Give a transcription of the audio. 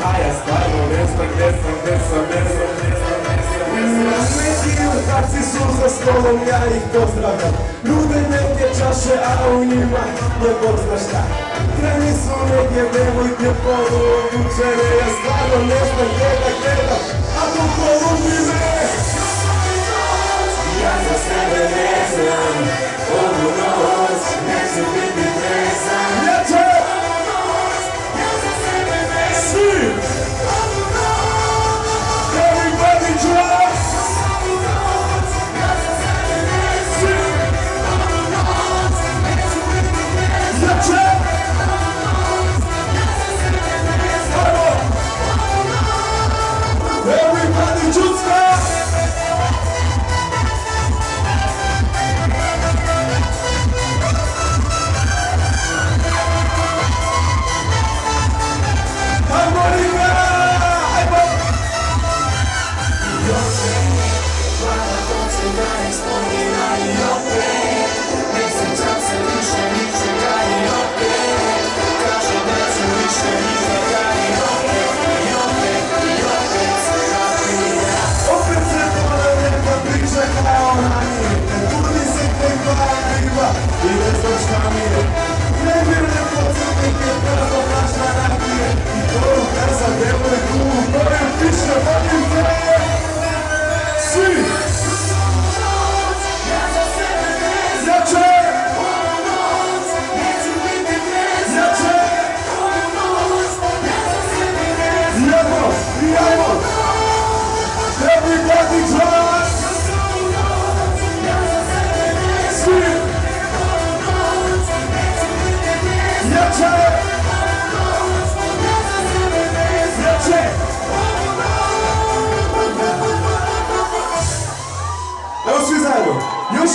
a ja stvarno ne znam gdje sam. Neki jutarci su za stolom, ja ih pozdravljam. Nude neke čaše, a u njima ne bog zna šta. Kreni su neke devojke poluobučene, ja stvarno ne znam gdje da gledam, a to polubi me. Ja za sebe ne znam, ovu noć neću biti trezan. Jače! Svi! Everybody drop! Svi! Jače! Everybody just stop! I ne znam šta mi je, nemirne podsjetnike, brzo naša rakije i poruka za devojku u kojoj piše volim te. Svi! Jače! Jače! Jedno i ajmo! Everybody dance! Svi! Jače! Jače! Evo svi zajedno! Još